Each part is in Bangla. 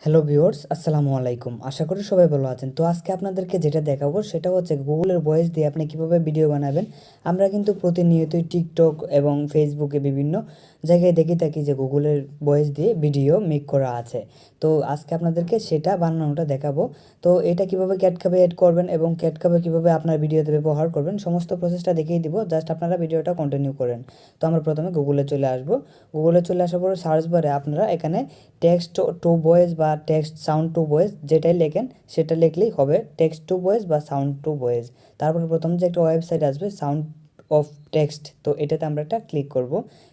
হ্যালো ভিউয়ার্স, আসসালামু আলাইকুম। আশা করি সবাই ভালো আছেন। তো আজকে আপনাদেরকে যেটা দেখাবো সেটা হচ্ছে গুগলের ভয়েস দিয়ে আপনি কিভাবে ভিডিও বানাবেন। আমরা কিন্তু প্রতিনিয়তই টিকটক এবং ফেসবুকে বিভিন্ন জায়গায় দেখে থাকি যে গুগলের ভয়েস দিয়ে ভিডিও মেক করা আছে। তো আজকে আপনাদেরকে সেটা বানানোটা দেখাবো। তো এটা কিভাবে ক্যাটকাবে এড করবেন এবং ক্যাটকাবে কিভাবে আপনার ভিডিওতে ব্যবহার করবেন সমস্ত প্রসেসটা দেখিয়ে দিব। জাস্ট আপনারা ভিডিওটা কন্টিনিউ করেন। তো আমরা প্রথমে গুগলে চলে আসবো। গুগলে চলে আসার পরে সার্চ বারে আপনারা এখানে টেক্সট টু ভয়েস বা টেক্সট সাউন্ড টু ভয়েস যেটাই লেখেন সেটা লিখলেই হবে, টেক্সট টু ভয়েস বা সাউন্ড টু ভয়েস। তারপরে প্রথম যে একটা ওয়েবসাইট আসবে সাউন্ড অফ টেক্সট, তো এটাতে আমরা একটা ক্লিক করব।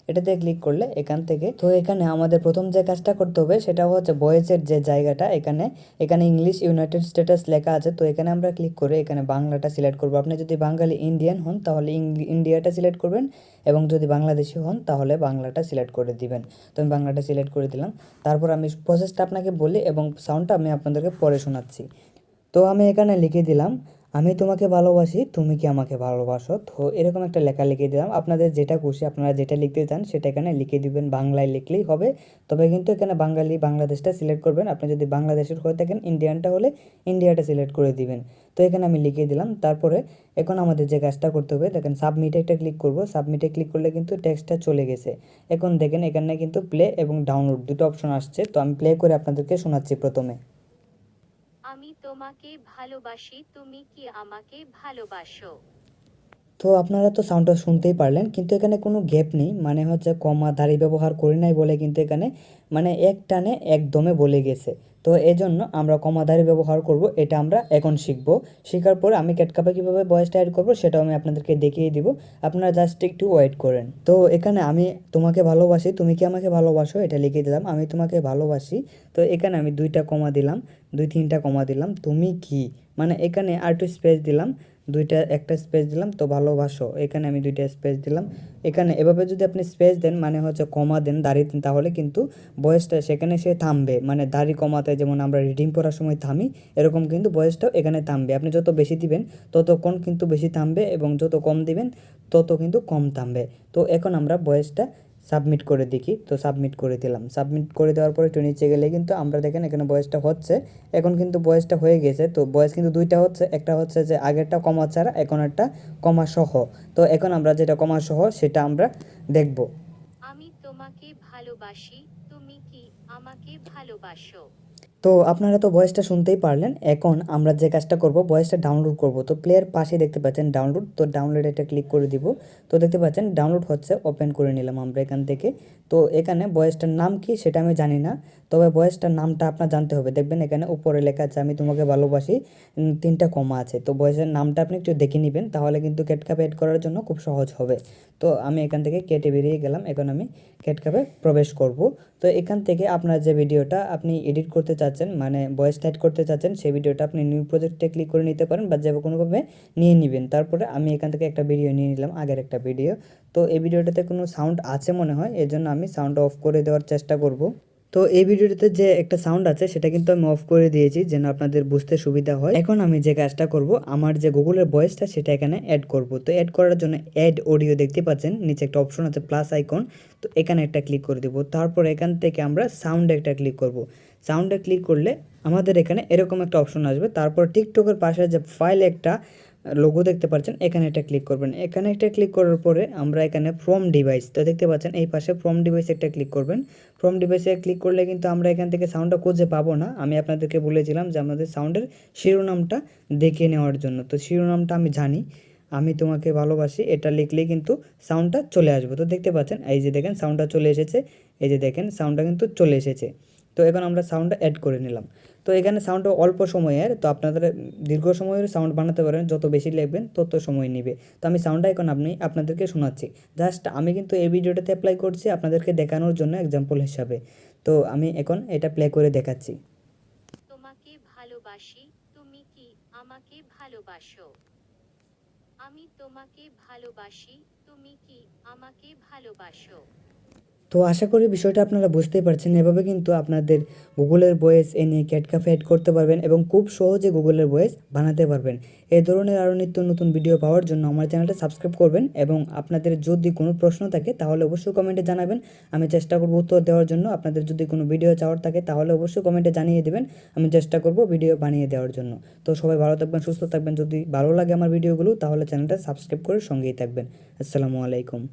এটাতে ক্লিক করলে এখান থেকে তো এখানে আমাদের প্রথম যে কাজটা করতে হবে সেটা হচ্ছে ভয়েসের যে জায়গাটা, এখানে এখানে ইংলিশ ইউনাইটেড স্টেটাস লেখা আছে। তো এখানে আমরা ক্লিক করে এখানে বাংলাটা সিলেক্ট করব। আপনি যদি বাঙালি ইন্ডিয়ান হন তাহলে ইন্ডিয়াটা সিলেক্ট করবেন, এবং যদি বাংলাদেশি হন তাহলে বাংলাটা সিলেক্ট করে দিবেন। তো আমি বাংলাটা সিলেক্ট করে দিলাম। তারপর আমি প্রসেসটা আপনাকে বলি এবং সাউন্ডটা আমি আপনাদেরকে পরে শোনাচ্ছি। তো আমি এখানে লিখে দিলাম, আমি তোমাকে ভালোবাসি, তুমি কি আমাকে ভালোবাসো। তো এরকম একটা লেখা লিখে দিলাম। আপনাদের যেটা খুশি, আপনারা যেটা লিখতে চান সেটা এখানে লিখে দিবেন। বাংলায় লিখলেই হবে, তবে কিন্তু এখানে বাঙালি বাংলাদেশটা সিলেক্ট করবেন। আপনি যদি বাংলাদেশের হয়ে থাকেন, ইন্ডিয়ানটা হলে ইন্ডিয়াটা সিলেক্ট করে দিবেন। তো এখানে আমি লিখে দিলাম। তারপরে এখন আমাদের যে কাজটা করতে হবে, দেখেন সাবমিটে একটা ক্লিক করব। সাবমিটে ক্লিক করলে কিন্তু টেক্সটটা চলে গেছে। এখন দেখেন এখানে কিন্তু প্লে এবং ডাউনলোড দুটো অপশন আসছে। তো আমি প্লে করে আপনাদেরকে শোনাচ্ছি প্রথমে। আমি তোমাকে ভালোবাসি, তুমি কি আমাকে ভালোবাসো? তো আপনারা তো সাউন্ডটা শুনতেই পারলেন, কিন্তু এখানে কোনো গ্যাপ নেই, মানে হচ্ছে কমা দাড়ি ব্যবহার করি নাই বলে কিন্তু এখানে মানে এক টানে একদমে বলে গেছে। তো এজন্য আমরা কমা দাড়ি ব্যবহার করব, এটা আমরা এখন শিখব। শেখার পর আমি ক্যাটকাপে কীভাবে ভয়েসটা অ্যাড করব সেটাও আমি আপনাদেরকে দেখিয়ে দিব। আপনারা জাস্ট একটু ওয়েট করেন। তো এখানে আমি তোমাকে ভালোবাসি, তুমি কি আমাকে ভালোবাসো এটা লিখে দিলাম, আমি তোমাকে ভালোবাসি। তো এখানে আমি দুইটা কমা দিলাম, দুই তিনটা কমা দিলাম, তুমি কি মানে এখানে আর একটু স্পেস দিলাম, দুইটা একটা স্পেস দিলাম। তো ভালোবাসো এখানে আমি দুইটা স্পেস দিলাম। এখানে এভাবে যদি আপনি স্পেস দেন মানে হচ্ছে কমা দেন, দাড়ি দেন, তাহলে কিন্তু ভয়েসটা সেখানে সে থামবে। মানে দাড়ি কমাতে যেমন আমরা রিডিং পড়ার সময় থামি, এরকম কিন্তু ভয়েসটাও এখানে থামবে। আপনি যত বেশি দিবেন ততক্ষণ কিন্তু বেশি থামবে, এবং যত কম দিবেন তত কিন্তু কম থামবে। তো এখন আমরা ভয়েসটা সাবমিট করে দেখি। তো সাবমিট করে দিলাম। সাবমিট করে দেওয়ার পরে একটু নিচে গেলে কিন্তু আমরা দেখেন এখানে ভয়েসটা হচ্ছে। এখন কিন্তু ভয়েসটা হয়ে গেছে। তো ভয়েস কিন্তু দুইটা হচ্ছে, একটা হচ্ছে যে আগেরটা কমা ছাড়া, এখন একটা কমা সহ। তো এখন আমরা যেটা কমা সহ সেটা আমরা দেখব। আমি তোমাকে ভালোবাসি, তুমি কি আমাকে ভালোবাসো? তো আপনারা তো ভয়েসটা শুনতেই পারলেন। এখন আমরা যে কাজটা করব, ভয়েসটা ডাউনলোড করব। তো প্লেয়ার পাশে দেখতে পাচ্ছেন ডাউনলোড, তো ডাউনলোড এটা ক্লিক করে দিব। তো দেখতে পাচ্ছেন ডাউনলোড হচ্ছে, ওপেন করে নিলাম আমরা এখান থেকে। তো এখানে ভয়েসটার নাম কি সেটা আমি জানি না, তবে ভয়েসটার নামটা আপনার জানতে হবে। দেখবেন এখানে উপরে লেখা আছে আমি তোমাকে ভালোবাসি, তিনটা কমা আছে। তো ভয়েসের নামটা আপনি একটু দেখে নেবেন, তাহলে কিন্তু ক্যাটকাপে এড করার জন্য খুব সহজ হবে। তো আমি এখান থেকে কেটে বেরিয়ে গেলাম। এখন আমি ক্যাটকাপে প্রবেশ করব। তো এখান থেকে আপনার যে ভিডিওটা আপনি এডিট করতে চাচ্ছেন, মানে ভয়েস টাইপ করতে চাচ্ছেন, সেই ভিডিওটা আপনি নিউ প্রজেক্টে ক্লিক করে নিতে পারেন বা যে কোনোভাবে নিয়ে নেবেন। তারপরে আমি এখান থেকে একটা ভিডিও নিয়ে নিলাম, আগের একটা ভিডিও। তো এই ভিডিওটাতে কোনো সাউন্ড আছে মনে হয়, এর জন্য আমি সাউন্ড অফ করে দেওয়ার চেষ্টা করব। তো এই ভিডিওটাতে যে একটা সাউন্ড আছে সেটা কিন্তু আমি অফ করে দিয়েছি যেন আপনাদের বুঝতে সুবিধা হয়। এখন আমি যে কাজটা করব, আমার যে গুগলের ভয়েসটা সেটা এখানে অ্যাড করব। তো অ্যাড করার জন্য অ্যাড অডিও দেখতে পাচ্ছেন, নিচে একটা অপশন আছে প্লাস আইকন, তো এখানে একটা ক্লিক করে দেব। তারপর এখান থেকে আমরা সাউন্ডে একটা ক্লিক করব। সাউন্ডে ক্লিক করলে আমাদের এখানে এরকম একটা অপশন আসবে। তারপর টিকটকের পাশে যে ফাইল একটা লোগো দেখতে পাচ্ছেন, এখানে একটা ক্লিক করবেন। এখানে একটা ক্লিক করার পরে আমরা এখানে ফ্রম ডিভাইস, তো দেখতে পাচ্ছেন এই পাশে ফ্রম ডিভাইসে একটা ক্লিক করবেন। ফ্রম ডিভাইসে ক্লিক করলে কিন্তু আমরা এখান থেকে সাউন্ডটা খুঁজে পাবো না। আমি আপনাদেরকে বলেছিলাম যে আমাদের সাউন্ডের শিরোনামটা দেখে নেওয়ার জন্য। তো শিরোনামটা আমি জানি, আমি তোমাকে ভালোবাসি, এটা লিখলেই কিন্তু সাউন্ডটা চলে আসবে। তো দেখতে পাচ্ছেন এই যে দেখেন সাউন্ডটা চলে এসেছে, এই যে দেখেন সাউন্ডটা কিন্তু চলে এসেছে। তো এখন আমরা সাউন্ডটা অ্যাড করে নিলাম। তো এখানে সাউন্ডটা অল্প সময়ের, তো আপনাদের দীর্ঘ সময়ের সাউন্ড বানাতে পারেন, যত বেশি লিখবেন তত সময় নেবে। তো আমি সাউন্ডটা এখন আপনাদেরকে শোনাচ্ছি। জাস্ট আমি কিন্তু এই ভিডিওটাতে অ্যাপ্লাই করছি আপনাদেরকে দেখানোর জন্য এক্সাম্পল হিসাবে। তো আমি এখন এটা প্লে করে দেখাচ্ছি। তোমাকে ভালোবাসি, তুমি কি আমাকে ভালোবাসো? আমি তোমাকে ভালোবাসি, তুমি কি আমাকে ভালোবাসো? তো আশা করি বিষয়টা আপনারা বুঝতেই পারছেন। এভাবে কিন্তু আপনাদের গুগলের ভয়েস এনে ক্যাট ক্যাফে এড করতে পারবেন এবং খুব সহজে গুগলের ভয়েস বানাতে পারবেন। এই ধরনের আরও নিত্য নতুন ভিডিও পাওয়ার জন্য আমার চ্যানেলটা সাবস্ক্রাইব করবেন এবং আপনাদের যদি কোনো প্রশ্ন থাকে তাহলে অবশ্যই কমেন্টে জানাবেন। আমি চেষ্টা করব উত্তর দেওয়ার জন্য। আপনাদের যদি কোনো ভিডিও চাওয়ার থাকে তাহলে অবশ্যই কমেন্টে জানিয়ে দেবেন। আমি চেষ্টা করব ভিডিও বানিয়ে দেওয়ার জন্য। তো সবাই ভালো থাকবেন, সুস্থ থাকবেন। যদি ভালো লাগে আমার ভিডিওগুলো তাহলে চ্যানেলটা সাবস্ক্রাইব করে সঙ্গেই থাকবেন। আসসালামু আলাইকুম।